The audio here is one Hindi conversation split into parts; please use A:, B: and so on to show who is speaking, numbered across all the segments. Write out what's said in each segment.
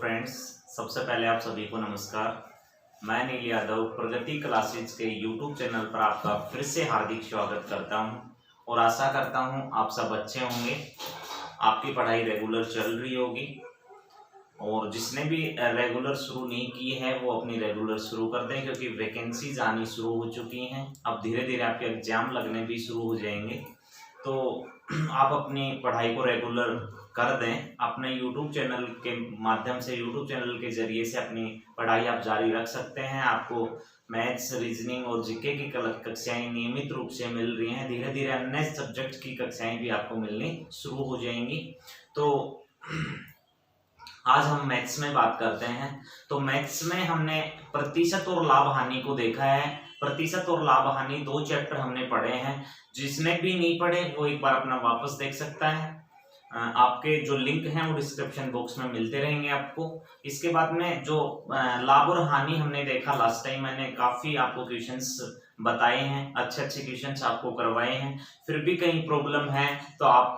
A: फ्रेंड्स, सबसे पहले आप सभी को नमस्कार। मैं नील यादव प्रगति क्लासेज के यूट्यूब चैनल पर आपका फिर से हार्दिक स्वागत करता हूं और आशा करता हूं आप सब अच्छे होंगे, आपकी पढ़ाई रेगुलर चल रही होगी और जिसने भी रेगुलर शुरू नहीं की है वो अपनी रेगुलर शुरू कर दें, क्योंकि वैकेंसीज आनी शुरू हो चुकी हैं। अब धीरे धीरे आपके एग्जाम लगने भी शुरू हो जाएंगे, तो आप अपनी पढ़ाई को रेगुलर कर दें। अपने यूट्यूब चैनल के माध्यम से, यूट्यूब चैनल के जरिए से अपनी पढ़ाई आप जारी रख सकते हैं। आपको मैथ्स, रीजनिंग और जीके की कक्षाएं नियमित रूप से मिल रही हैं। धीरे धीरे अन्य सब्जेक्ट की कक्षाएं भी आपको मिलनी शुरू हो जाएंगी। तो आज हम मैथ्स में बात करते हैं। तो मैथ्स में हमने प्रतिशत और लाभ हानि को देखा है। प्रतिशत और लाभ हानि 2 चैप्टर हमने पढ़े हैं। जिसने भी नहीं पढ़े वो एक बार अपना वापस देख सकता है। आपके जो लिंक हैं वो डिस्क्रिप्शन बॉक्स में मिलते रहेंगे आपको। इसके बाद में जो लाभ और हानि हमने देखा लास्ट टाइम, मैंने काफ़ी आपको क्वेश्चंस बताए हैं, अच्छे अच्छे क्वेश्चंस आपको करवाए हैं। फिर भी कहीं प्रॉब्लम है तो आप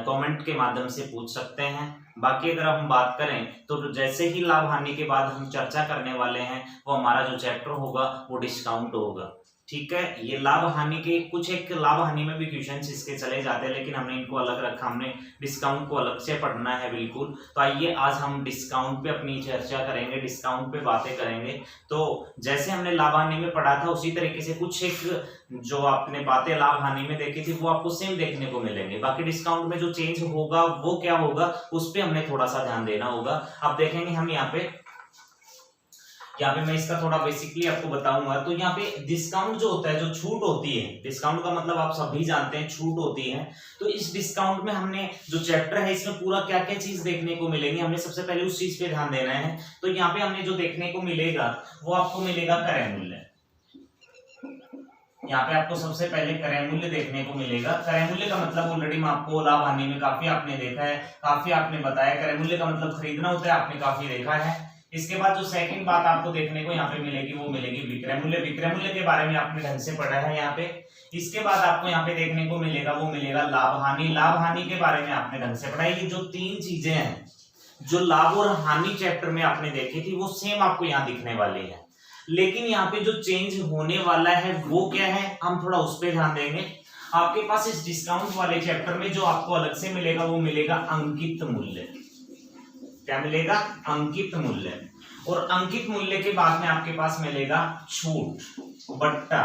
A: कमेंट के माध्यम से पूछ सकते हैं। बाकी अगर हम बात करें तो जैसे ही लाभ हानि के बाद हम चर्चा करने वाले हैं वो हमारा जो चैप्टर होगा वो डिस्काउंट होगा। ठीक है, ये लाभ हानि के कुछ एक लाभ हानि में भी क्वेश्चंस इसके चले जाते हैं, लेकिन हमने इनको अलग रखा, हमने डिस्काउंट को अलग से पढ़ना है बिल्कुल। तो आइए आज हम डिस्काउंट पे अपनी चर्चा करेंगे, डिस्काउंट पे बातें करेंगे। तो जैसे हमने लाभ हानि में पढ़ा था उसी तरीके से कुछ एक जो आपने बातें लाभ हानि में देखी थी वो आपको सेम देखने को मिलेंगे। बाकी डिस्काउंट में जो चेंज होगा वो क्या होगा उस पर हमने थोड़ा सा ध्यान देना होगा। अब देखेंगे हम यहाँ पे मैं इसका थोड़ा बेसिकली आपको बताऊंगा। तो यहाँ पे डिस्काउंट जो होता है, जो छूट होती है, डिस्काउंट का मतलब आप सभी जानते हैं छूट होती है। तो इस डिस्काउंट में हमने जो चैप्टर है इसमें पूरा क्या क्या चीज देखने को मिलेगी, हमने सबसे पहले उस चीज पे ध्यान देना है। तो यहाँ पे हमने जो देखने को मिलेगा वो आपको मिलेगा क्रय मूल्य। यहाँ पे आपको सबसे पहले क्रय मूल्य देखने को मिलेगा। क्रय मूल्य का मतलब ऑलरेडी मैं आपको लाभ हानि में काफी आपने देखा है, काफी आपने बताया। क्रय मूल्य का मतलब खरीदना होता है, आपने काफी देखा है। इसके बाद जो सेकंड बात आपको देखने को यहाँ पे मिलेगी वो मिलेगी विक्रय मूल्य। विक्रय मूल्य के बारे में आपने ढंग से पढ़ा है यहाँ पे। इसके बाद आपको यहाँ पे देखने को मिलेगा वो मिलेगा लाभ हानि। लाभ हानि के बारे में आपने ढंग से पढ़ा है। ये जो 3 चीजें हैं जो लाभ और हानि चैप्टर में आपने देखी थी वो सेम आपको यहाँ दिखने वाली है, लेकिन यहाँ पे जो चेंज होने वाला है वो क्या है हम थोड़ा उस पर ध्यान देंगे। आपके पास इस डिस्काउंट वाले चैप्टर में जो आपको अलग से मिलेगा वो मिलेगा अंकित मूल्य। क्या मिलेगा? अंकित मूल्य। और अंकित मूल्य के बाद में आपके पास मिलेगा छूट बट्टा।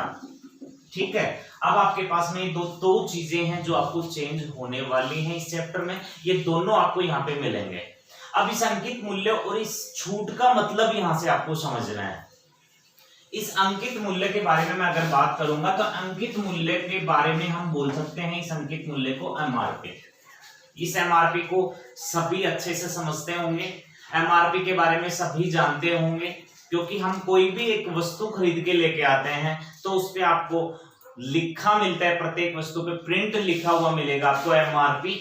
A: ठीक है, अब आपके पास में दो चीजें हैं जो आपको चेंज होने वाली हैं इस चैप्टर में। ये दोनों आपको यहाँ पे मिलेंगे। अब इस अंकित मूल्य और इस छूट का मतलब यहां से आपको समझना है। इस अंकित मूल्य के बारे में मैं अगर बात करूंगा तो अंकित मूल्य के बारे में हम बोल सकते हैं इस अंकित मूल्य को एमआरपी। इस एमआरपी को सभी अच्छे से समझते होंगे, एमआरपी के बारे में सभी जानते होंगे, क्योंकि हम कोई भी एक वस्तु खरीद के लेके आते हैं तो उस पे आपको लिखा मिलता है, प्रत्येक वस्तु पे प्रिंट लिखा हुआ मिलेगा आपको एमआरपी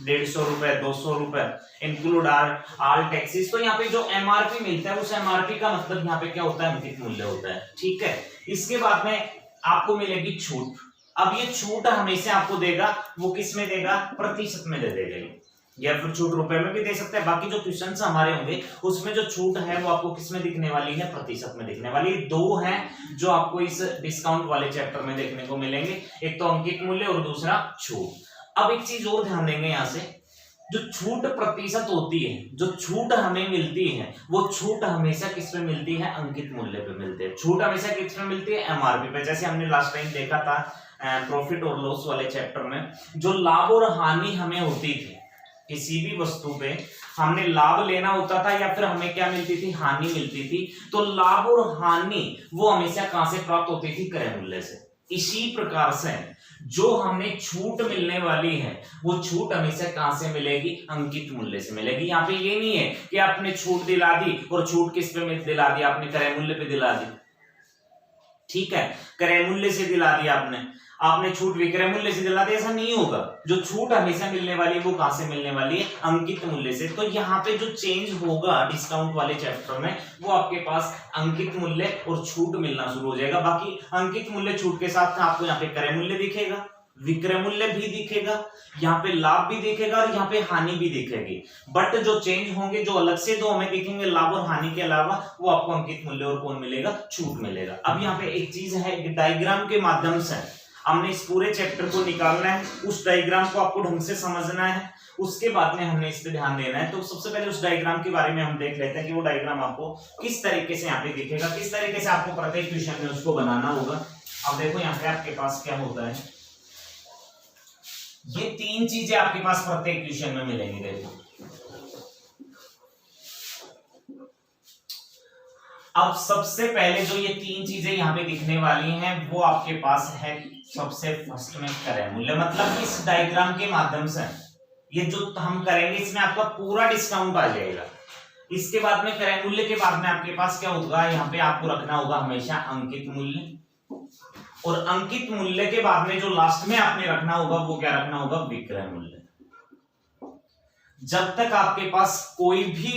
A: 150 रुपए, 200 रुपए, इंक्लूड ऑल टैक्सेस। तो यहाँ पे जो एमआरपी मिलता है उस एमआरपी का मतलब यहाँ पे क्या होता है? अंकित मूल्य होता है। ठीक है, इसके बाद में आपको मिलेगी छूट। अब ये छूट हमेशा आपको देगा, वो किस में देगा? प्रतिशत में दे देगा, या फिर छूट रुपए में भी दे सकता है। बाकी जो क्वेश्चंस हमारे होंगे उसमें जो छूट है वो आपको किस में दिखने वाली है? प्रतिशत में दिखने वाली है। 2 हैं जो आपको इस डिस्काउंट वाले चैप्टर में देखने को मिलेंगे, एक तो अंकित मूल्य और दूसरा छूट। अब एक चीज और ध्यान देंगे यहाँ से, जो छूट प्रतिशत होती है, जो छूट हमें मिलती है वो छूट हमेशा किस पे मिलती है? अंकित मूल्य पे मिलती है। छूट हमेशा किस पे मिलती है? एमआरपी पे। जैसे हमने लास्ट टाइम देखा था प्रॉफिट और लॉस वाले चैप्टर में, जो लाभ और हानि हमें होती थी किसी भी वस्तु पे, हमने लाभ लेना होता था या फिर हमें क्या मिलती थी? हानि मिलती थी। तो लाभ और हानि वो हमेशा कहां से प्राप्त होती थी? क्रय मूल्य से। इसी प्रकार से जो हमें छूट मिलने वाली है वो छूट हमेशा कहां से मिलेगी? अंकित मूल्य से मिलेगी। यहाँ पे ये नहीं है कि आपने छूट दिला दी और छूट किस पे दिला दी? आपने क्रय मूल्य पे दिला दी। ठीक है, क्रय मूल्य से दिला दिया आपने छूट विक्रय मूल्य से दिला दिया, ऐसा नहीं होगा। जो छूट हमेशा मिलने वाली है वो कहां से मिलने वाली है? अंकित मूल्य से। तो यहाँ पे जो चेंज होगा डिस्काउंट वाले चैप्टर में वो आपके पास अंकित मूल्य और छूट मिलना शुरू हो जाएगा। बाकी अंकित मूल्य छूट के साथ आपको यहाँ पे क्रय मूल्य दिखेगा, विक्रय मूल्य भी दिखेगा, यहाँ पे लाभ भी दिखेगा और यहाँ पे हानि भी दिखेगी। बट जो चेंज होंगे, जो अलग से दो हमें दिखेंगे लाभ और हानि के अलावा, वो आपको अंकित मूल्य और कौन मिलेगा, छूट मिलेगा। अब यहाँ पे एक चीज है, डायग्राम के माध्यम से हमने इस पूरे चैप्टर को निकालना है, उस डायग्राम को आपको ढंग से समझना है, उसके बाद में हमने इस पे ध्यान देना है। तो सबसे पहले उस डायग्राम के बारे में हम देख लेते हैं कि वो डायग्राम आपको किस तरीके से यहाँ पे दिखेगा, किस तरीके से आपको प्रत्येक क्वेश्चन में उसको बनाना होगा। अब देखो यहाँ पे आपके पास क्या होता है, ये तीन चीजें आपके पास प्रत्येक क्वेश्चन में मिलेंगी। देखो अब सबसे पहले जो ये तीन चीजें यहाँ पे दिखने वाली हैं, वो आपके पास है सबसे फर्स्ट में क्रय मूल्य। मतलब इस डायग्राम के माध्यम से ये जो हम करेंगे, इसमें आपका पूरा डिस्काउंट आ जाएगा। इसके बाद में क्रय मूल्य के बाद में आपके पास क्या होगा, यहाँ पे आपको रखना होगा हमेशा अंकित मूल्य, और अंकित मूल्य के बाद में जो लास्ट में आपने रखना होगा, वो क्या रखना होगा, विक्रय मूल्य। जब तक आपके पास कोई भी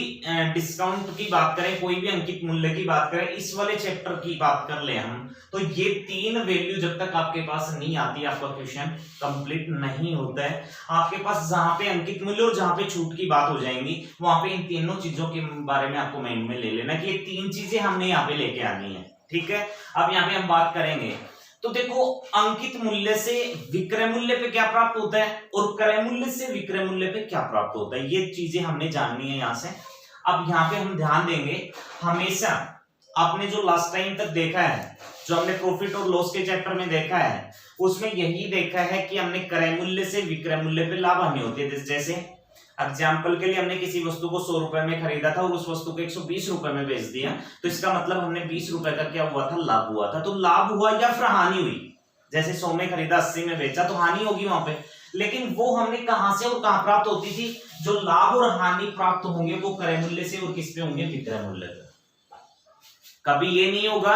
A: डिस्काउंट की बात करें, कोई भी अंकित मूल्य की बात करें, इस वाले चैप्टर की बात कर ले हम, तो ये तीन वैल्यू जब तक आपके पास नहीं आती, आपका क्वेश्चन कंप्लीट नहीं होता है। आपके पास जहां पे अंकित मूल्य और जहां पे छूट की बात हो जाएंगी, वहां पे इन तीनों चीजों के बारे में आपको माइंड में ले लेना कि ये तीन चीजें हमने यहाँ पे लेके आनी है। ठीक है, अब यहाँ पे हम बात करेंगे। तो देखो, अंकित मूल्य से विक्रय मूल्य पे क्या प्राप्त होता है और क्रय मूल्य से विक्रय मूल्य पे क्या प्राप्त होता है, ये चीजें हमने जाननी है यहाँ से। अब यहाँ पे हम ध्यान देंगे, हमेशा आपने जो लास्ट टाइम तक देखा है, जो हमने प्रॉफिट और लॉस के चैप्टर में देखा है, उसमें यही देखा है कि हमने क्रय मूल्य से विक्रय मूल्य पे लाभ हानि होती है। जैसे एग्जाम्पल के लिए हमने किसी वस्तु को 100 रुपए में खरीदा था और उस वस्तु को 120 रुपए में बेच दिया, तो इसका मतलब हमने 20 रुपए का क्या हुआ था, लाभ हुआ था। तो लाभ हुआ या फिर हानि हुई, जैसे 100 में खरीदा 80 में बेचा, तो हानि होगी वहां पे। लेकिन वो हमने कहां से और कहां प्राप्त होती थी, जो लाभ और हानि प्राप्त होंगे वो क्रय मूल्य से और किस पे होंगे, विक्रय मूल्य पे। कभी ये नहीं होगा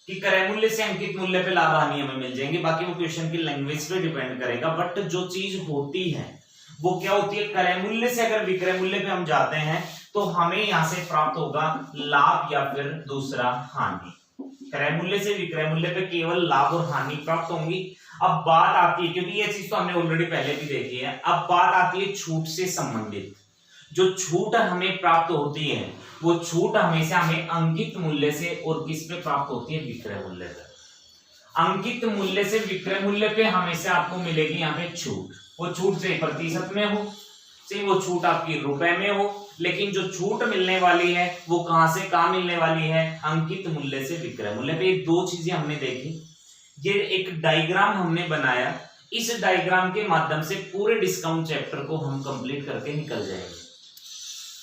A: कि क्रय मूल्य से अंकित मूल्य पे लाभ हानि हमें मिल जाएंगे, बाकी वो क्वेश्चन की लैंग्वेज पे डिपेंड करेगा। बट जो चीज होती है वो क्या होती है, क्रय मूल्य से अगर विक्रय मूल्य पे हम जाते हैं तो हमें यहां से प्राप्त होगा लाभ या फिर दूसरा हानि। क्रय मूल्य से विक्रय मूल्य पे केवल लाभ और हानि प्राप्त होंगी। अब बात आती है, क्योंकि ये चीज तो हमने ऑलरेडी पहले भी देखी है, अब बात आती है छूट से संबंधित। जो छूट हमें प्राप्त होती है, वो छूट हमेशा हमें अंकित मूल्य से और किस पे प्राप्त होती है, विक्रय मूल्य पे। अंकित मूल्य से विक्रय मूल्य पे हमेशा आपको मिलेगी यहाँ पे छूट। वो छूट से प्रतिशत में हो, चाहे वो छूट आपकी रुपए में हो, लेकिन जो छूट मिलने वाली है वो कहां से कहां मिलने वाली है, अंकित मूल्य से विक्रय मूल्य पे। ये दो चीजें हमने देखी, ये एक डायग्राम हमने बनाया, इस डायग्राम के माध्यम से पूरे डिस्काउंट चैप्टर को हम कंप्लीट करके निकल जाएंगे।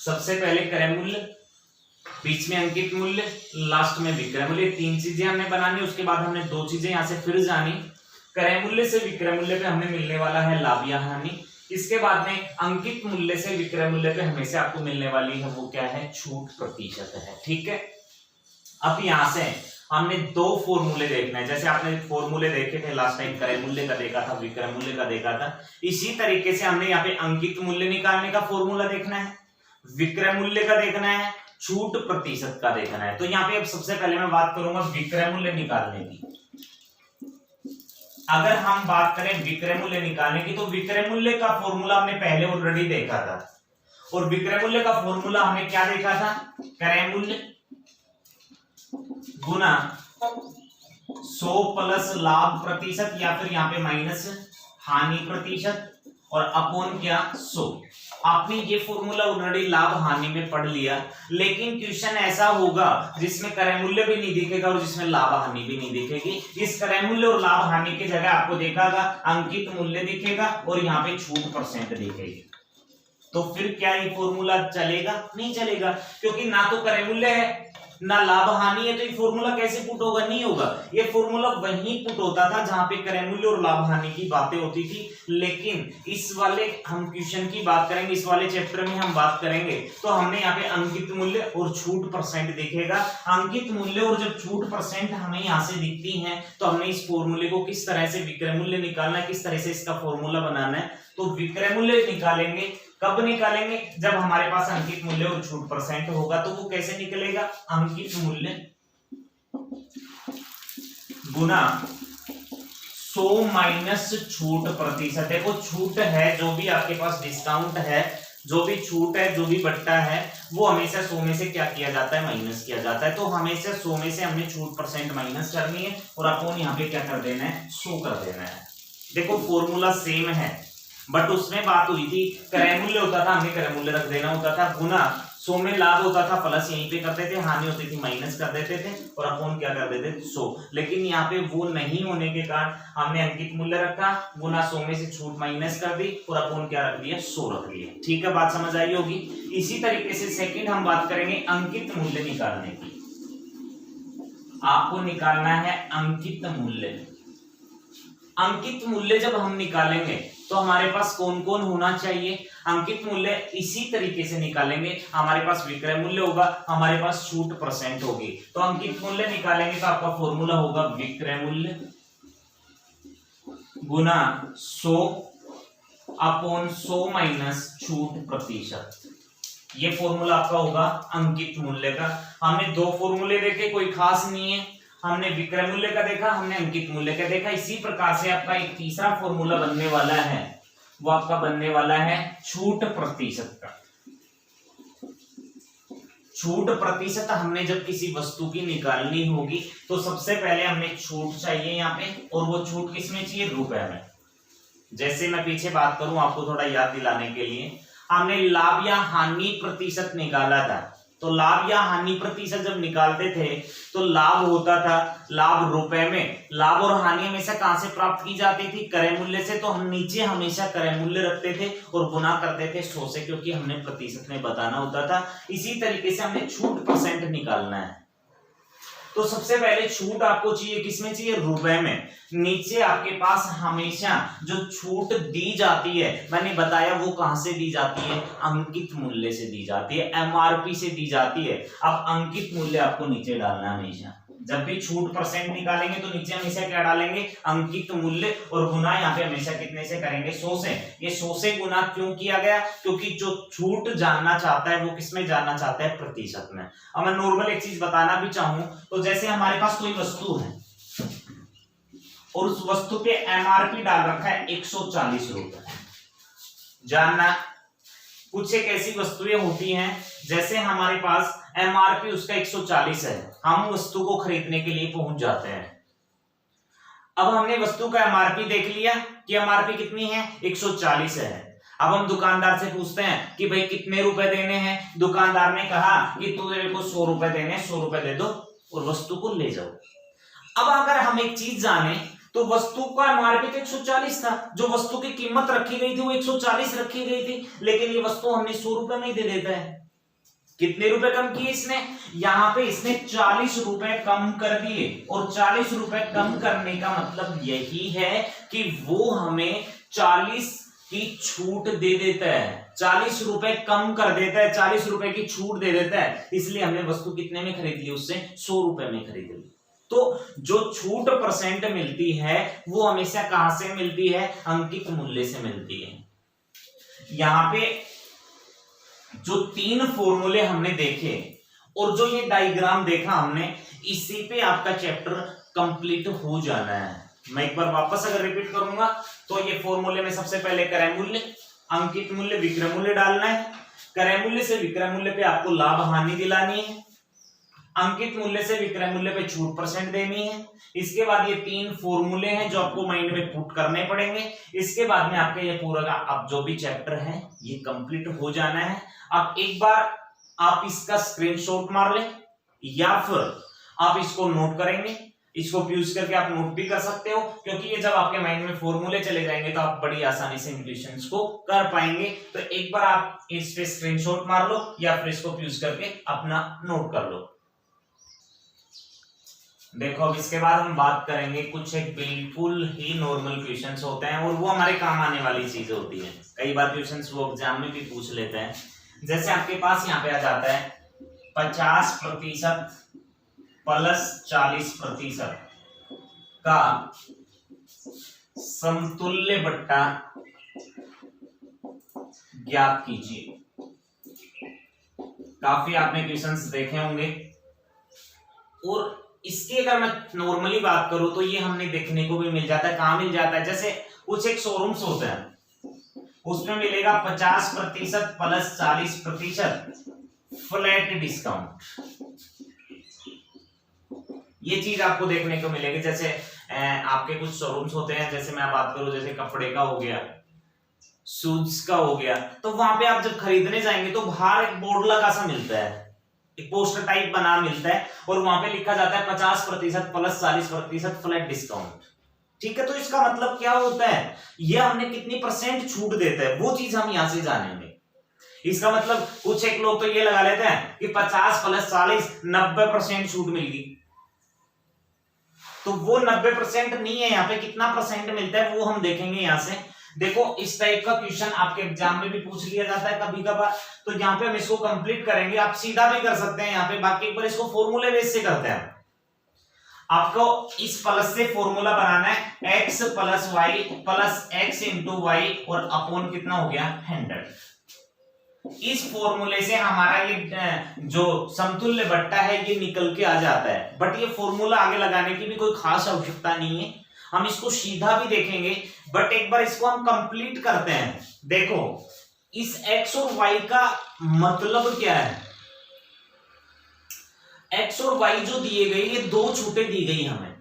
A: सबसे पहले क्रय मूल्य, बीच में अंकित मूल्य, लास्ट में विक्रय मूल्य, तीन चीजें हमने बनानी। उसके बाद हमने दो चीजें यहां से फिर जानी, क्रय मूल्य से विक्रय मूल्य पे हमें मिलने वाला है लाभ या हानि। इसके बाद में अंकित मूल्य से विक्रय मूल्य पे हमेशा आपको मिलने वाली है वो क्या है, छूट प्रतिशत है। ठीक है, अब यहां से हमने दो फॉर्मूले देखना है। जैसे आपने फॉर्मूले देखे थे लास्ट टाइम, क्रय मूल्य का देखा था, विक्रय मूल्य का देखा था, इसी तरीके से हमने यहाँ पे अंकित मूल्य निकालने का फॉर्मूला देखना है, विक्रय मूल्य का देखना है, छूट प्रतिशत का देखना है। तो यहाँ पे अब सबसे पहले मैं बात करूंगा विक्रय मूल्य निकालने की। अगर हम बात करें विक्रय मूल्य निकालने की, तो विक्रय मूल्य का फॉर्मूला हमने पहले ऑलरेडी देखा था, और विक्रय मूल्य का फॉर्मूला हमने क्या देखा था, क्रय मूल्य गुना 100 प्लस लाभ प्रतिशत, या फिर यहाँ पे माइनस हानि प्रतिशत, और अपॉन क्या 100। आपने ये फॉर्मूला ऑलरेडी लाभ हानि में पढ़ लिया, लेकिन क्वेश्चन ऐसा होगा जिसमें क्रय मूल्य भी नहीं दिखेगा और जिसमें लाभ हानि भी नहीं दिखेगी। इस क्रय मूल्य और लाभ हानि की जगह आपको देखेगा अंकित मूल्य दिखेगा और यहाँ पे छूट परसेंट दिखेगी। तो फिर क्या ये फॉर्मूला चलेगा, नहीं चलेगा, क्योंकि ना तो क्रय मूल्य है ना लाभ हानि है, तो ये फॉर्मूला कैसे पुट होगा, नहीं होगा। ये फॉर्मूला वहीं पुट होता था जहां पे क्रय मूल्य और लाभ हानि की बातें होती थी। लेकिन इस वाले हम क्वेश्चन की बात करेंगे, इस वाले चैप्टर में हम बात करेंगे, तो हमने यहाँ पे अंकित मूल्य और छूट परसेंट दिखेगा। अंकित मूल्य और जब छूट परसेंट हमें यहाँ से दिखती है, तो हमने इस फॉर्मूले को किस तरह से विक्रय मूल्य निकालना है, किस तरह से इसका फॉर्मूला बनाना है। तो विक्रय मूल्य निकालेंगे, कब निकालेंगे, जब हमारे पास अंकित मूल्य और छूट परसेंट होगा। तो वो कैसे निकलेगा, अंकित मूल्य गुना 100 माइनस छूट प्रतिशत। देखो छूट है, जो भी आपके पास डिस्काउंट है, जो भी छूट है, जो भी बट्टा है, वो हमेशा 100 में से क्या किया जाता है, माइनस किया जाता है। तो हमेशा 100 में से हमने छूट परसेंट माइनस करनी है और अपन यहाँ पे क्या कर देना है, 100 कर देना है। देखो फॉर्मूला सेम है, बट उसमें बात हुई थी क्रय मूल्य होता था, हमें क्रय मूल्य रख देना होता था, गुना 100 में लाभ होता था, प्लस यहीं पे करते थे, हानि होती थी माइनस कर देते थे और अपन क्या कर देते थे 100। लेकिन यहाँ पे वो नहीं होने के कारण हमने अंकित मूल्य रखा, गुना 100 में से छूट माइनस कर दी और अपन क्या रख दिया, 100 रख दिया। ठीक है, बात समझ आई होगी। इसी तरीके से सेकंड हम बात करेंगे अंकित मूल्य निकालने की। आपको निकालना है अंकित मूल्य। अंकित मूल्य जब हम निकालेंगे तो हमारे पास कौन कौन होना चाहिए, अंकित मूल्य इसी तरीके से निकालेंगे। हमारे पास विक्रय मूल्य होगा, हमारे पास छूट परसेंट होगी। तो अंकित मूल्य निकालेंगे तो आपका फॉर्मूला होगा विक्रय मूल्य गुना 100 अपॉन 100 माइनस छूट प्रतिशत। ये फॉर्मूला आपका होगा अंकित मूल्य का। हमने दो फॉर्मूले देखे, कोई खास नहीं है, हमने विक्रय मूल्य का देखा, हमने अंकित मूल्य का देखा। इसी प्रकार से आपका एक तीसरा फॉर्मूला बनने वाला है, वो आपका बनने वाला है छूट प्रतिशत का। छूट प्रतिशत हमने जब किसी वस्तु की निकालनी होगी तो सबसे पहले हमें छूट चाहिए यहाँ पे, और वो छूट किसमें चाहिए, रुपए में। जैसे मैं पीछे बात करूं आपको थोड़ा याद दिलाने के लिए, हमने लाभ या हानि प्रतिशत निकाला था। तो लाभ या हानि प्रतिशत जब निकालते थे तो लाभ होता था, लाभ रुपए में, लाभ और हानि हमेशा कहां से प्राप्त की जाती थी, क्रय मूल्य से। तो हम नीचे हमेशा क्रय मूल्य रखते थे और गुना करते थे 100 से, क्योंकि हमने प्रतिशत में बताना होता था। इसी तरीके से हमें छूट परसेंट निकालना है। तो सबसे पहले छूट आपको चाहिए किसमें चाहिए, रुपए में। नीचे आपके पास हमेशा जो छूट दी जाती है, मैंने बताया वो कहां से दी जाती है, अंकित मूल्य से दी जाती है, एमआरपी से दी जाती है। अब अंकित मूल्य आपको नीचे डालना है हमेशा। जब भी छूट परसेंट निकालेंगे तो नीचे हमेशा क्या डालेंगे, अंकित मूल्य, और गुना यहाँ पे हमेशा कितने से करेंगे, 100 से। ये 100 से गुना क्यों किया गया, क्योंकि जो छूट जानना चाहता है वो किसमें जानना चाहता है, प्रतिशत में। अब मैं नॉर्मल एक चीज बताना भी चाहूं तो जैसे हमारे पास कोई वस्तु है और उस वस्तु पे एमआरपी डाल रखा है 140 रुपए, जानना कुछ एक ऐसी वस्तुएं होती हैं जैसे हमारे पास एमआरपी उसका 140 है, हम वस्तु को खरीदने के लिए पहुंच जाते हैं। अब हमने वस्तु का एमआरपी देख लिया कि एमआरपी कितनी है, 140 है। अब हम दुकानदार से पूछते हैं कि भाई कितने रुपए देने हैं। दुकानदार ने कहा कि तुझे को 100 रुपए देने, 100 रुपए दे दो और वस्तु को ले जाओ। अब अगर हम एक चीज जाने तो वस्तु का एमआरपी तो 140 था, जो वस्तु की कीमत रखी गई थी वो 140 रखी गई थी, लेकिन ये वस्तु हमने 100 रुपए में ही दे देता है। कितने रुपए कम किए इसने, यहां पे इसने 40 रुपए कम कर दिए, और 40 रुपए कम करने का मतलब यही है कि वो हमें 40 की छूट दे देता है, 40 रुपए कम कर देता है, 40 रुपए की छूट दे देता है। इसलिए हमने वस्तु कितने में खरीद ली, उससे 100 रुपए में खरीद ली। तो जो छूट परसेंट मिलती है वो हमेशा कहां से मिलती है, अंकित मूल्य से मिलती है। यहां पे जो तीन फॉर्मूले हमने देखे और जो ये डायग्राम देखा हमने, इसी पे आपका चैप्टर कंप्लीट हो जाना है। मैं एक बार वापस अगर रिपीट करूंगा तो ये फॉर्मूले में सबसे पहले क्रय मूल्य, अंकित मूल्य, विक्रय मूल्य डालना है। क्रय मूल्य से विक्रय मूल्य पे आपको लाभ हानि दिलानी है, अंकित मूल्य से विक्रय मूल्य पे छूट परसेंट देनी है। इसके बाद ये तीन फॉर्मूले हैं जो आपको माइंड में पुट करने पड़ेंगे। इसके बाद में आपके ये पूरा का अब जो भी चैप्टर है ये कंप्लीट हो जाना है। अब एक बार आप इसका स्क्रीनशॉट मार ले या फिर आप इसको नोट करेंगे, इसको यूज करके आप नोट भी कर सकते हो, क्योंकि ये जब आपके माइंड में फॉर्मूले चले जाएंगे तो आप बड़ी आसानी से इन क्वेश्चंस को कर पाएंगे। तो एक बार आप इस पे स्क्रीनशॉट मार लो या फिर इसको यूज करके अपना नोट कर लो। देखो अब इसके बाद हम बात करेंगे कुछ एक बिल्कुल ही नॉर्मल क्वेश्चंस होते हैं और वो हमारे काम आने वाली चीजें होती हैं। कई बार क्वेश्चंस वो एग्जाम में भी पूछ लेते हैं। जैसे आपके पास यहाँ पे आ जाता है 50% प्लस 40% का समतुल्य बट्टा ज्ञात कीजिए। काफी आपने क्वेश्चंस देखे होंगे और इसकी अगर मैं नॉर्मली बात करूं तो ये हमने देखने को भी मिल जाता है। कहां मिल जाता है, जैसे कुछ एक शोरूम्स होते हैं उसमें मिलेगा 50% प्लस 40% फ्लैट डिस्काउंट। ये चीज आपको देखने को मिलेगी। जैसे आपके कुछ शोरूम्स होते हैं, जैसे मैं बात करूं जैसे कपड़े का हो गया, शूज का हो गया, तो वहां पे आप जब खरीदने जाएंगे तो बाहर एक बोर्ड लगा सा मिलता है, एक पोस्टर टाइप बना मिलता है और वहां पे लिखा जाता है 50% प्लस 40% फ्लैट डिस्काउंट। ठीक है, तो इसका मतलब क्या होता है, ये हमने कितनी परसेंट छूट देता है वो चीज हम यहां से जानेंगे। इसका मतलब कुछ एक लोग तो ये लगा लेते हैं कि 50 प्लस 40 90% छूट मिल गई, तो वो 90% नहीं है, यहाँ पे कितना परसेंट मिलता है वो हम देखेंगे। यहां से देखो, इस टाइप का क्वेश्चन आपके एग्जाम में भी पूछ लिया जाता है कभी कभार, तो यहाँ पे हम इसको कंप्लीट करेंगे। आप सीधा भी कर सकते हैं यहाँ पे, बाकी एक बार इसको फॉर्मूले बेस से करते हैं। आपको इस प्लस से फॉर्मूला बनाना है, x plus Y plus X into Y और अपॉन कितना हो गया 100। इस फॉर्मूले से हमारा ये जो समतुल्य बट्टा है ये निकल के आ जाता है। बट ये फॉर्मूला आगे लगाने की भी कोई खास आवश्यकता नहीं है, हम इसको सीधा भी देखेंगे, बट एक बार इसको हम कंप्लीट करते हैं। देखो, इस x और y का मतलब क्या है, x और y जो दिए गए ये दो छूटें दी गई हमें,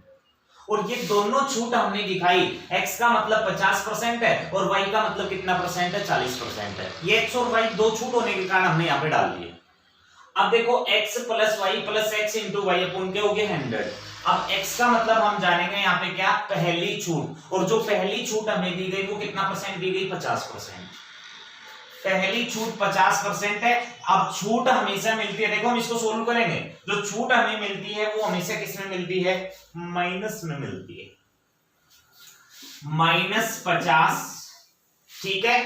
A: और ये दोनों छूट हमने दिखाई। x का मतलब 50% है और y का मतलब कितना परसेंट है, 40% है। ये x और y दो छूट होने के कारण हमने यहां पे डाल दिए। अब देखो, x plus Y plus X into Y upon क्या हो गया 100। अब x का मतलब हम जानेंगे यहाँ पे क्या, पहली छूट, और जो पहली छूट हमें दी गई वो कितना परसेंट दी गई, 50%। पहली छूट 50% है। अब छूट हमेशा मिलती है, देखो हम इसको सोल्व करेंगे, जो छूट हमें मिलती है वो हमेशा किस में मिलती है, माइनस में मिलती है, -50। ठीक है,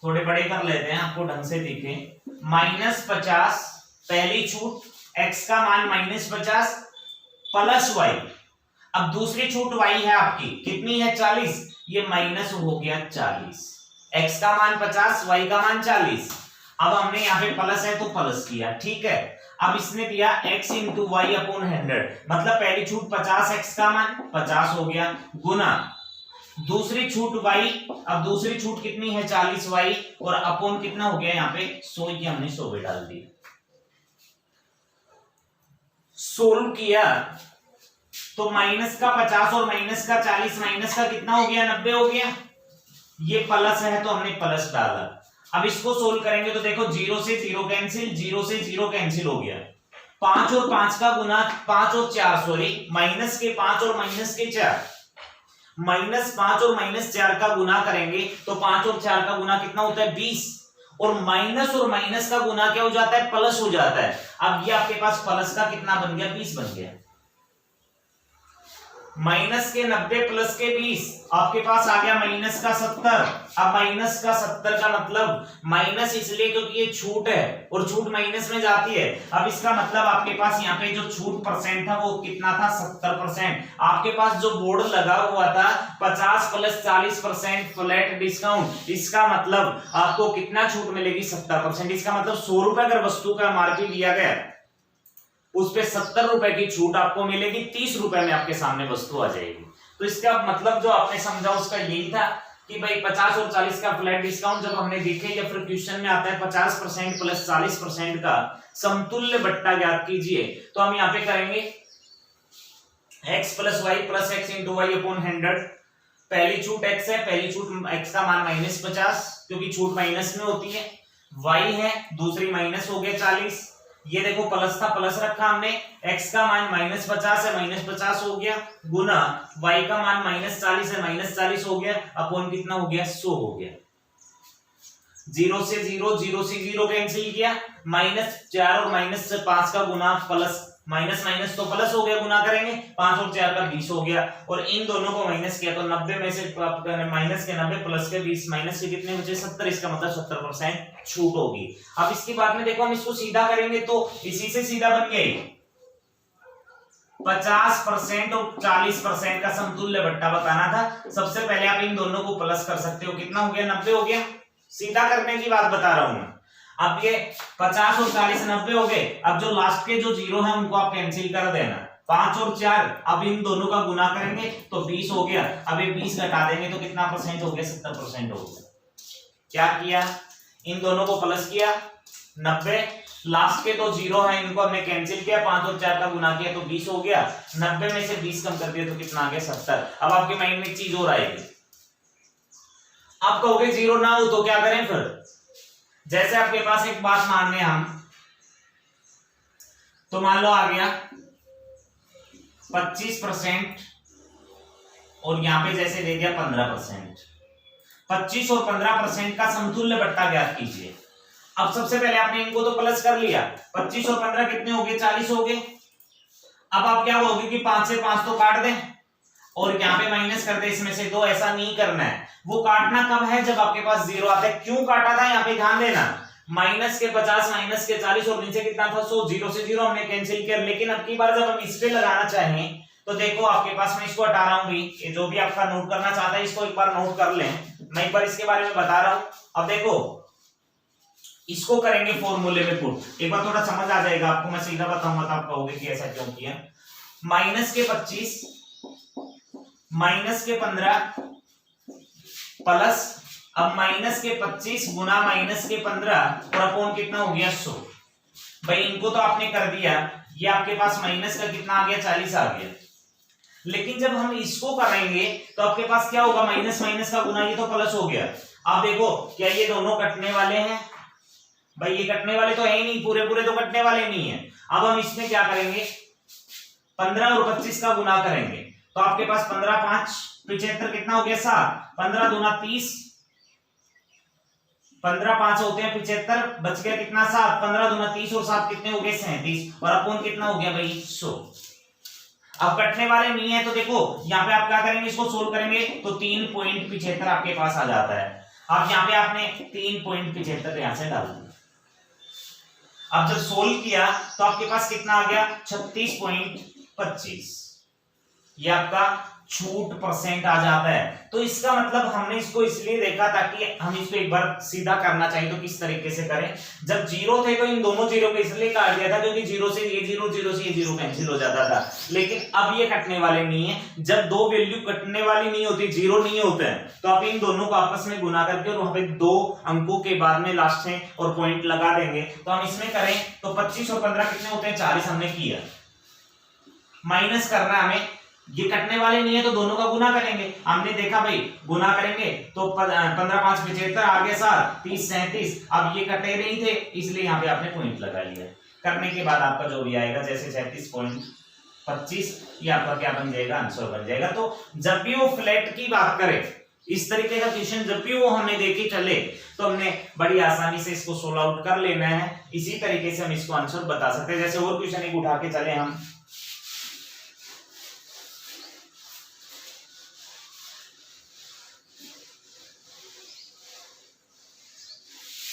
A: थोड़े बड़े कर लेते हैं आपको ढंग से दिखे। -50 पहली छूट, x का मान -50 प्लस y। अब दूसरी छूट y है आपकी, कितनी है 40, ये माइनस हो गया 40। x का मान 50, y का मान 40। अब हमने यहाँ पे प्लस है तो प्लस किया, ठीक है। अब इसने दिया x इंटू वाई अपॉन 100, मतलब पहली छूट 50, x का मान 50 हो गया, गुना दूसरी छूट y, अब दूसरी छूट कितनी है 40y, और अपॉन कितना हो गया यहाँ पे 100, ये हमने 100 पे डाल दिया। सोल्व किया तो माइनस का 50 और माइनस का 40, माइनस का कितना हो गया 90 हो गया, ये प्लस है तो हमने प्लस डाला। अब इसको सोल्व करेंगे तो देखो 0 से 0 कैंसिल, 0 से 0 कैंसिल हो गया, 5 और 5 का गुना, 5 और 4 सॉरी, माइनस के 5 और माइनस के 4, -5 और -4 का गुना करेंगे तो 5 और 4 का गुना कितना होता है 20, और माइनस का गुना क्या हो जाता है, प्लस हो जाता है। अब ये आपके पास प्लस का कितना बन गया, 20 बन गया। माइनस के 90 प्लस के 20, आपके पास आ गया माइनस का 70। अब माइनस का 70 का मतलब माइनस इसलिए क्योंकि ये छूट है और छूट माइनस में जाती है। अब इसका मतलब आपके पास यहाँ पे जो छूट परसेंट था वो कितना था 70%। आपके पास जो बोर्ड लगा हुआ था 50 प्लस 40% फ्लैट डिस्काउंट, इसका मतलब आपको कितना छूट मिलेगी 70%। इसका मतलब 100 रुपए अगर वस्तु का MRP दिया गया उस पे 70 रुपए की छूट आपको मिलेगी, 30 रुपए में आपके सामने वस्तु आ जाएगी। तो इसका मतलब जो आपने समझा उसका यही था कि भाई 50 और 40 का फ्लैट डिस्काउंट जब हमने देखे, या फिर क्वेश्चन में आता है 50% प्लस 40% का समतुल्य बट्टा ज्ञात कीजिए, तो हम यहाँ पे करेंगे x plus Y plus X into Y upon 100। पहली छूट x है, पहली छूट x का मान -50 क्योंकि छूट माइनस में होती है, y है, दूसरी माइनस हो गया 40, ये देखो प्लस था प्लस रखा हमने, x का मान -50 है, -50 हो गया, गुना y का मान -40 है, -40 हो गया, अपॉन कितना हो गया 100 हो गया। 0 से 0, 0 से 0 कैंसिल किया, -4 और -5 का गुना प्लस, माइनस माइनस तो प्लस हो गया, गुना करेंगे 5 और 4 का 20 हो गया, और इन दोनों को माइनस किया तो 90 में से माइनस के 90 प्लस के 20, माइनस के कितने बचे 70, इसका मतलब 70% छूट होगी। अब इसके बाद में देखो हम इसको सीधा करेंगे तो इसी से सीधा बन गया 50% और 40% का समतुल्य बट्टा बताना था। सबसे पहले आप इन दोनों को प्लस कर सकते हो, कितना हो गया 90 हो गया, सीधा करने की बात बता रहा हूं मैं। अब ये 50 और 40 90 हो गए, अब जो लास्ट के जो जीरो है उनको आप कैंसिल कर देना, 5 और 4, अब इन दोनों का गुना करेंगे तो 20 हो गया। अब ये 20 घटा देंगे तो कितना परसेंट हो गया? 70% हो गया। क्या किया? इन दोनों को प्लस किया 90, लास्ट के तो 0 है, इनको हमने कैंसिल किया, 5 और 4 का गुना किया तो 20 हो गया। 90 में से 20 कम कर दिया तो कितना आ गया? 70। अब आपके माइंड में एक चीज और आएगी, आप कहोगे 0 ना हो तो क्या करें फिर? जैसे आपके पास एक बात मान रहे हम, तो मान लो आ गया 25% और यहां पे जैसे दे दिया 15%। 25 और 15% का समतुल्य बट्टा ज्ञात कीजिए। अब सबसे पहले आपने इनको तो प्लस कर लिया, 25 और 15 कितने हो गए? 40 हो गए। अब आप क्या कहोगे कि 5 से 5 तो काट दें और यहाँ पे माइनस कर दे इसमें से 2। ऐसा नहीं करना है, वो काटना कब है? जब आपके पास 0 आता है। क्यों काटा था यहाँ पे ध्यान देना, माइनस के 50 माइनस के 40 और नीचे कितना था? 100। 0 से 0 हमने कैंसिल किया। लेकिन अब की बार जब हम इस पे लगाना चाहें तो देखो आपके पास, मैं इसको हटा रहा हूं भी, ये जो भी आपका नोट करना चाहता है इसको एक बार नोट कर लें, मैं एक बार इसके बारे में बता रहा हूं। अब देखो इसको करेंगे फॉर्मूले में पुट, एक बार थोड़ा समझ आ जाएगा आपको, मैं सीधा बताऊंगा तो आप कहोगे कि ऐसा क्यों किया। माइनस के 25 माइनस के 15 प्लस, अब माइनस के 25 गुना माइनस के 15 और अपॉन कितना हो गया? 100। भाई इनको तो आपने कर दिया, ये आपके पास माइनस का कितना आ गया? 40 आ गया। लेकिन जब हम इसको करेंगे तो आपके पास क्या होगा? माइनस माइनस का गुना, ये तो प्लस हो गया। आप देखो क्या ये दोनों कटने वाले हैं? भाई ये कटने वाले तो है ही नहीं, पूरे पूरे तो कटने वाले नहीं है। अब हम इसमें क्या करेंगे? 15 और 25 का गुना करेंगे तो आपके पास 15 5 75 कितना हो गया? 7। 15 दूना 30, 15 5 होते हैं 75, बच गया कितना? 7। 15 दूना 30 और 7 कितने हो गए? 37। और अपॉन कितना हो गया भाई? 100। अब कटने वाले नहीं है तो देखो यहाँ पे आप क्या करेंगे? इसको सोल्व करेंगे तो 3.75 आपके पास आ जाता है। अब यहाँ पे आपने 3.75 यहां से डाल दिया। अब जब सोल्व किया तो आपके पास कितना आ गया? 36.25। ये आपका छूट परसेंट आ जाता है। तो इसका मतलब हमने इसको इसलिए देखा ताकि हम इसको एक बार सीधा करना चाहिए तो किस तरीके से करें। जब 0 थे तो इन दोनों 0 को इसलिए काट दिया था क्योंकि 0 से ये 0, 0 से ये 0 कैंसिल हो जाता था। लेकिन अब ये कटने वाले नहीं है। जब दो वैल्यू कटने वाली नहीं होती, 0 नहीं होते हैं, तो आप इन दोनों को आपस में गुना करके और वहां पे 2 अंकों के बाद में लास्ट में और पॉइंट लगा देंगे। तो हम इसमें करें तो 25 और 15 कितने होते हैं? 40 हमने किया। माइनस करना हमें, ये कटने वाले नहीं है तो दोनों का गुना करेंगे। हमने देखा भाई गुना करेंगे तो 15 5 75 आगे 7 30 37। अब ये कटे नहीं थे इसलिए यहाँ पे आपने पॉइंट लगा लिया। करने के बाद आपका जो भी आएगा जैसे 37.25 ये आपका क्या बन जाएगा? आंसर बन जाएगा। तो जब भी वो फ्लैट की बात करे, इस तरीके का क्वेश्चन जब भी वो हमें देके चले तो हमने बड़ी आसानी से इसको सोल्व आउट कर लेना है। इसी तरीके से हम इसको आंसर बता सकते हैं। जैसे और क्वेश्चन एक उठा के चले हम,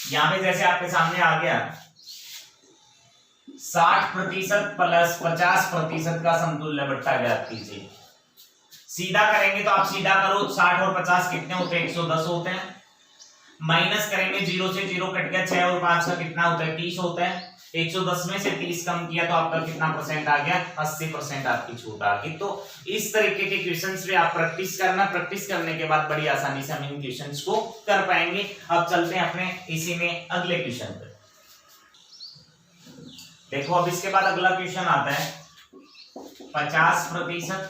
A: यहां पे जैसे आपके सामने आ गया 60% प्लस 50% का समतुल्य बट्टा ज्ञात कीजिए। सीधा करेंगे तो आप सीधा करो, 60 और 50 कितने होते हैं? 110 होते हैं। माइनस करेंगे 0 से 0 कट गया, 6 और 5 का कितना होता है? 30 होता है। 110 में से 30 कम किया तो आपका कितना परसेंट आ गया? 80% आपकी छूट आ गई। तो इस तरीके के क्वेश्चंस पे आप प्रैक्टिस करना, प्रैक्टिस करने के बाद बड़ी आसानी से हम इन क्वेश्चंस को कर पाएंगे। अब चलते हैं अपने इसी में अगले क्वेश्चन पे। देखो अब इसके बाद अगला क्वेश्चन आता है 50%,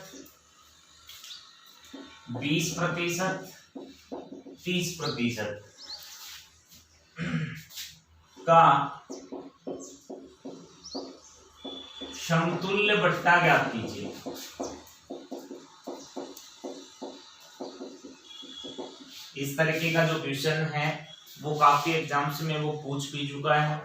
A: 20%, 30% का समतुल्य बट्टा ज्ञात कीजिए। इस तरीके का जो क्वेश्चन है वो काफी एग्जाम्स में वो पूछ भी चुका है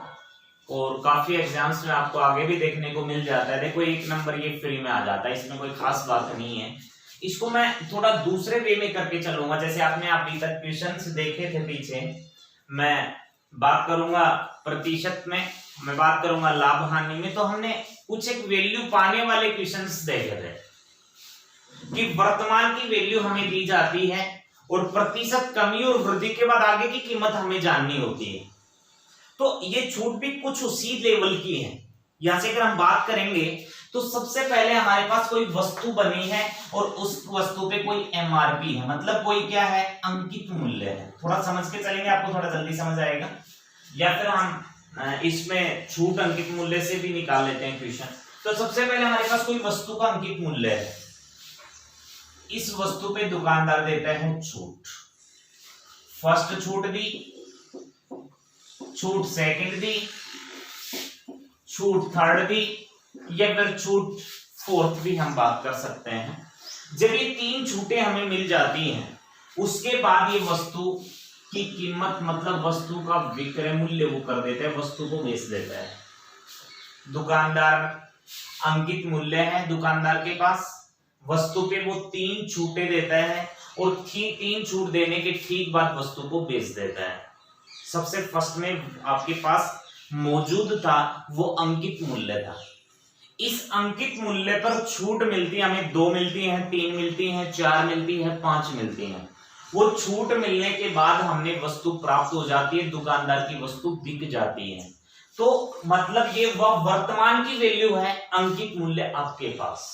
A: और काफी एग्जाम्स में आपको आगे भी देखने को मिल जाता है। देखो 1 नंबर ये फ्री में आ जाता है, इसमें कोई खास बात नहीं है। इसको मैं थोड़ा दूसरे वे में करके चलूंगा। जैसे आपने अभी तक क्वेश्चंस देखे थे पीछे, मैं बात करूंगा प्रतिशत में, मैं बात करूंगा लाभ हानि में। तो हमने कुछ एक वैल्यू पाने वाले क्वेश्चंस देखे थे कि वर्तमान की वैल्यू हमें दी जाती है और प्रतिशत कमी और वृद्धि के बाद आगे की कीमत हमें जाननी होती है। तो ये छूट भी कुछ उसी लेवल की है। यहां से अगर हम बात करेंगे तो सबसे पहले हमारे पास कोई वस्तु बनी है और उस वस्तु पे कोई एमआरपी है, मतलब कोई क्या है, अंकित मूल्य है। थोड़ा समझ के चलेंगे, आपको थोड़ा जल्दी समझ आएगा, या फिर हम इसमें छूट अंकित मूल्य से भी निकाल लेते हैं क्वेश्चन। तो सबसे पहले हमारे पास कोई वस्तु का अंकित मूल्य है, इस वस्तु पे दुकानदार देता है छूट। फर्स्ट छूट दी, छूट सेकंड दी, छूट थर्ड दी, या फिर छूट फोर्थ भी हम बात कर सकते हैं। जब ये 3 छूटें हमें मिल जाती हैं, उसके बाद ये वस्तु की कीमत मतलब वस्तु का विक्रय मूल्य वो कर देता है, वस्तु को बेच देता है। दुकानदार अंकित मूल्य है दुकानदार के पास, वस्तु पे वो 3 छूटें देता है और 3 छूट देने के ठीक बाद वस्तु को बेच देता है। सबसे फर्स्ट में आपके पास मौजूद था वो अंकित मूल्य था। इस अंकित मूल्य पर छूट मिलती है हमें, 2 मिलती है, 3 मिलती है, 4 मिलती है, 5 मिलती है। वो छूट मिलने के बाद हमने वस्तु प्राप्त हो जाती है, दुकानदार की वस्तु बिक जाती है। तो मतलब ये वह वर्तमान की वैल्यू है, अंकित मूल्य आपके पास,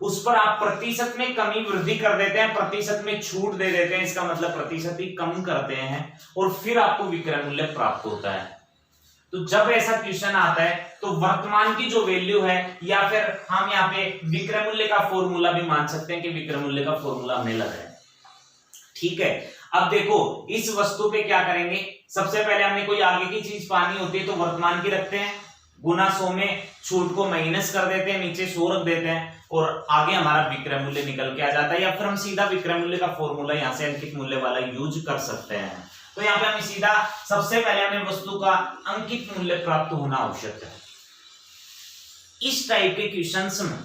A: उस पर आप प्रतिशत में कमी वृद्धि कर देते हैं, प्रतिशत में छूट दे देते हैं, इसका मतलब प्रतिशत ही कम करते हैं और फिर आपको विक्रय मूल्य प्राप्त होता है। तो जब ऐसा क्वेश्चन आता है तो वर्तमान की जो वैल्यू है, या फिर हम यहाँ पे विक्रय मूल्य का फॉर्मूला भी मान सकते हैं कि विक्रय मूल्य का फॉर्मूला हमने लगाया, ठीक है। अब देखो इस वस्तु पे क्या करेंगे, सबसे पहले हमने कोई आगे की चीज पानी होती है तो वर्तमान की रखते हैं, गुना 100 में छूट को माइनस कर देते हैं, नीचे 100 रख देते हैं और आगे हमारा विक्रय मूल्य निकल के आ जाता है। या फिर हम सीधा विक्रय मूल्य का फॉर्मूला यहाँ से अंकित मूल्य वाला यूज कर सकते हैं। तो यहाँ पे हमें सीधा सबसे पहले हमें वस्तु का अंकित मूल्य प्राप्त होना आवश्यक है। इस टाइप के क्वेश्चंस में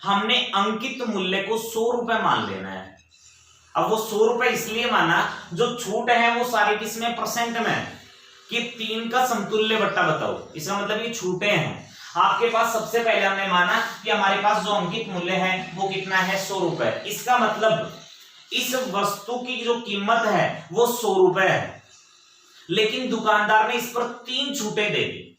A: हमने अंकित मूल्य को 100 रुपए मान लेना है। अब वो 100 रुपए इसलिए माना, जो छूट है वो सारी किसमें, परसेंट में, कि 3 का समतुल्य बट्टा बताओ, इसका मतलब ये छूटे हैं आपके पास। सबसे पहले हमने माना कि हमारे पास जो अंकित मूल्य है वो कितना है, 100 रुपए। इसका मतलब इस वस्तु की जो कीमत है वो 100 रुपए है, लेकिन दुकानदार ने इस पर 3 छूटें दे दी।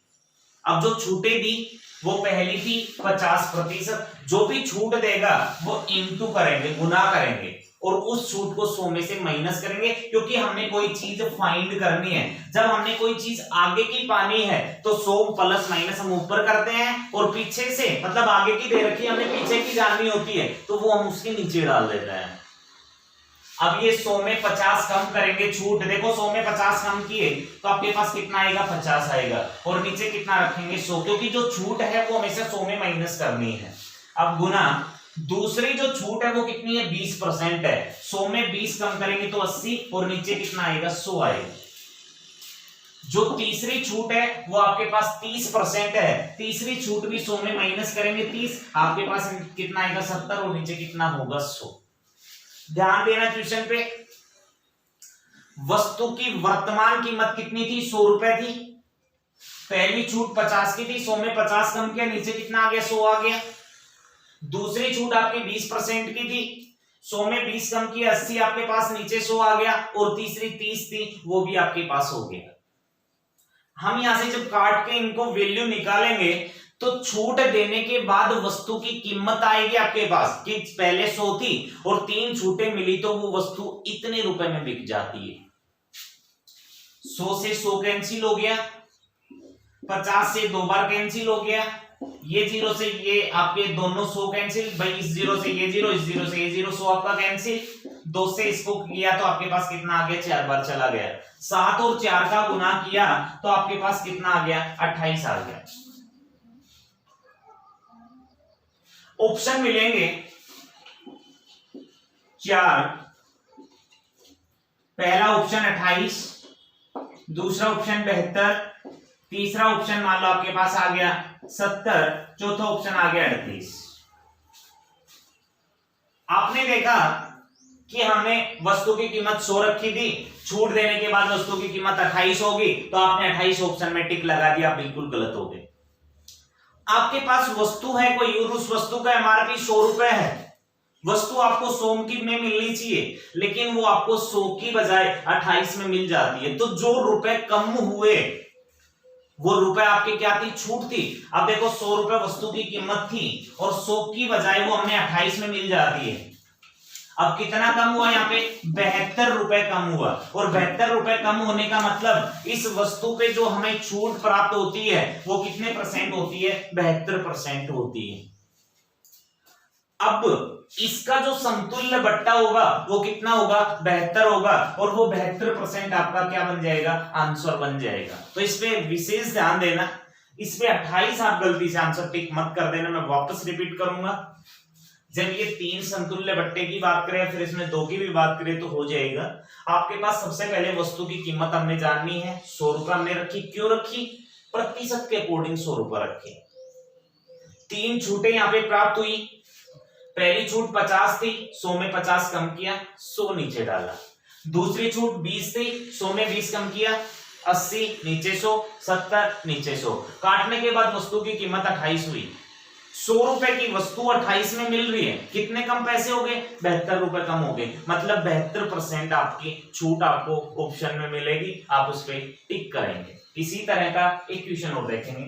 A: अब जो छूटें दी वो पहली थी 50%, जो भी छूट देगा वो इंटू करेंगे, गुना करेंगे और उस छूट को 100 में से माइनस करेंगे, क्योंकि हमने कोई चीज फाइंड करनी है। जब हमने कोई चीज आगे की पानी है तो 100 प्लस माइनस हम ऊपर करते हैं और पीछे से मतलब आगे की दे रखी हमने पीछे की जाननी होती है तो वो हम उसके नीचे डाल देते हैं। अब ये 100 में 50 कम करेंगे छूट, देखो 100 में 50 कम किए तो आपके पास कितना आएगा, 50 आएगा, और नीचे कितना रखेंगे, 100, क्योंकि जो छूट है वो हमेशा 100 में माइनस करनी है। अब गुना दूसरी जो छूट है वो कितनी है, 20% है, 100 में 20 कम करेंगे तो 80 और नीचे कितना आएगा, 100 आएगा। जो तीसरी छूट है वो आपके पास 30% है, तीसरी छूट भी 100 में माइनस करेंगे 30, आपके पास कितना आएगा, 70 और नीचे कितना होगा, 100। ध्यान देना क्वेश्चन पे, वस्तु की वर्तमान कीमत कितनी थी, 100 रुपए थी, पहली छूट 50 की थी, 100 में 50 कम किया, नीचे कितना आ गया, 100 आ गया। दूसरी छूट आपकी 20% की थी, 100 में 20 कम किया, 80 आपके पास, नीचे 100 आ गया, और तीसरी 30 थी, वो भी आपके पास हो गया। हम यहां से जब काट के इनको वैल्यू निकालेंगे तो छूट देने के बाद वस्तु की कीमत आएगी आपके पास कि पहले 100 थी और 3 छूटें मिली तो वो वस्तु इतने रुपए में बिक जाती है। 100 से 100 कैंसिल हो गया, 50 से 2 बार कैंसिल हो गया, ये 0 से ये आपके दोनों 100 कैंसिल, भाई इस 0 से ये 0, इस 0 से ये 0, 100 आपका कैंसिल, 2 से इसको किया तो आपके पास कितना आ गया, 4 बार चला गया, 7 और 4 का गुना किया तो आपके पास कितना आ गया, 28 आ गया। ऑप्शन मिलेंगे 4, पहला ऑप्शन 28, दूसरा ऑप्शन 72, तीसरा ऑप्शन मान लो आपके पास आ गया 70, चौथा ऑप्शन आ गया 38। आपने देखा कि हमने वस्तु की कीमत 100 रखी थी, छूट देने के बाद वस्तु की कीमत 28 होगी, तो आपने 28 ऑप्शन में टिक लगा दिया, बिल्कुल गलत हो गए। आपके पास वस्तु है कोई और उस वस्तु का एमआरपी 100 रुपए है, वस्तु आपको 100 की में मिलनी चाहिए, लेकिन वो आपको 100 की बजाय 28 में मिल जाती है, तो जो रुपए कम हुए वो रुपए आपकी क्या थी, छूट थी। अब देखो 100 रुपए वस्तु की कीमत थी और 100 की बजाय वो हमें 28 में मिल जाती है। अब कितना कम हुआ यहाँ पे, 72 रुपए कम हुआ। और 72 रुपए कम होने का मतलब इस वस्तु पे जो हमें छूट प्राप्त होती है वो कितने परसेंट होती है, 72% होती है। अब इसका जो समतुल्य बट्टा होगा वो कितना होगा, 72 होगा। और वो 72% आपका क्या बन जाएगा, आंसर बन जाएगा। तो इस पे विशेष ध्यान देना। इस पे 28 आप गलती से आंसर टिक मत कर देना, मैं वापस रिपीट करूंगा। जब ये 3 समतुल्य बट्टे की बात करें फिर इसमें 2 की भी बात करें तो हो जाएगा। आपके पास सबसे पहले वस्तु की कीमत हमने जाननी है, 100 रुपए हमने रखी। क्यों रखी, प्रतिशत के अकॉर्डिंग 100 रुपए रखे। 3 छूटें यहाँ पे प्राप्त हुई। पहली छूट 50 थी, 100 में 50 कम किया, 100 नीचे डाला। दूसरी छूट 20 थी, 100 में 20 कम किया, 80 नीचे 100, 70 नीचे 100। काटने के बाद वस्तु की कीमत 28 हुई। 100 रुपए की वस्तु 28 में मिल रही है, कितने कम पैसे हो गए, 72 रुपए कम हो गए। मतलब 72% आपकी छूट आपको ऑप्शन में मिलेगी, आप उस पर टिक करेंगे। इसी तरह का एक क्वेश्चन और देखेंगे।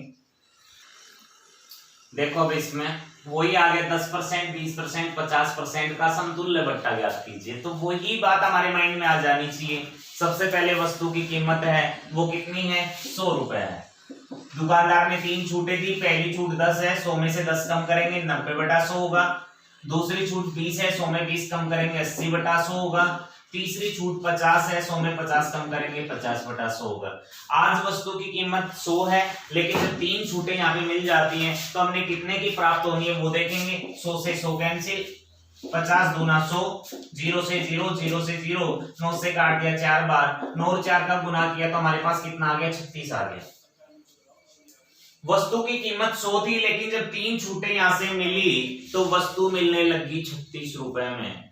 A: देखो अब इसमें वही आ गया 10%, 20%, 50% का समतुल्य बट्टा ज्ञात कीजिए। तो वही बात हमारे माइंड में आ जानी चाहिए। सबसे पहले वस्तु की कीमत है वो कितनी है, 100 रुपए है। दुकानदार ने 3 छूटें दी, पहली छूट 10 है, 100 में से 10 कम करेंगे 90/100 होगा। दूसरी छूट 20 है, 100 में 20 कम करेंगे 80/100 होगा। तीसरी छूट 50 है, 100 में 50 कम करेंगे 50/100 होगा। आज वस्तु की कीमत 100 है, लेकिन जब 3 छूटें यहाँ पे मिल जाती हैं तो हमने कितने की प्राप्त होनी है वो देखेंगे। 100 से 100 कैंसिल, 50 दूना 100, 0 से 0, 0 से 0, 9 से काट दिया 4 बार, 9 और 4 का गुना किया तो हमारे पास कितना आ गया, 36 आ गया। वस्तु की कीमत 100 थी, लेकिन जब 3 छूटें यहां से मिली तो वस्तु मिलने लगी 36 रुपए में।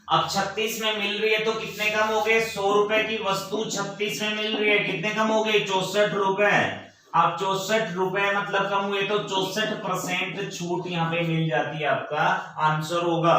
A: अब 36 में मिल रही है तो कितने कम हो गए, 100 रुपए की वस्तु 36 में मिल रही है, कितने कम हो गए, 64 रुपए। अब 64 रुपए मतलब कम हुए तो 64% छूट यहाँ पे मिल जाती है, आपका आंसर होगा।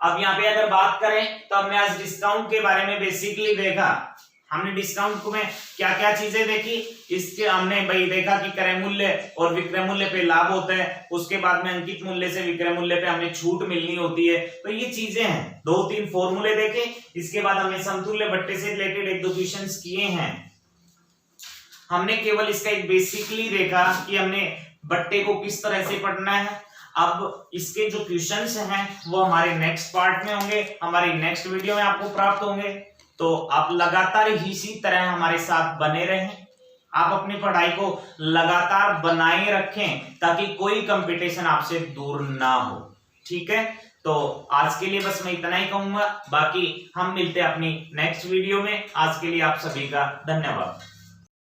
A: अब यहाँ पे अगर बात करें तो हमने आज डिस्काउंट के बारे में बेसिकली देखा। हमने डिस्काउंट में क्या क्या चीजें देखी, इसके हमने भाई देखा कि क्रय मूल्य और विक्रय मूल्य पे लाभ होता है, उसके बाद में अंकित मूल्य से विक्रय मूल्य पे हमें छूट मिलनी होती है। तो ये चीजें हैं, 2-3 फॉर्मूले देखे। इसके बाद हमने समतुल्य बट्टे से रिलेटेड 1-2 क्वेश्चंस किए हैं। हमने केवल इसका एक बेसिकली देखा कि हमने बट्टे को किस तरह से पढ़ना है। अब इसके जो क्वेश्चंस हैं वो हमारे नेक्स्ट पार्ट में होंगे, हमारी नेक्स्ट वीडियो में आपको प्राप्त होंगे। तो आप लगातार इसी तरह हमारे साथ बने रहें, आप अपनी पढ़ाई को लगातार बनाए रखें ताकि कोई कंपटीशन आपसे दूर ना हो। ठीक है, तो आज के लिए बस मैं इतना ही कहूंगा, बाकी हम मिलते हैं अपनी नेक्स्ट वीडियो में। आज के लिए आप सभी का धन्यवाद।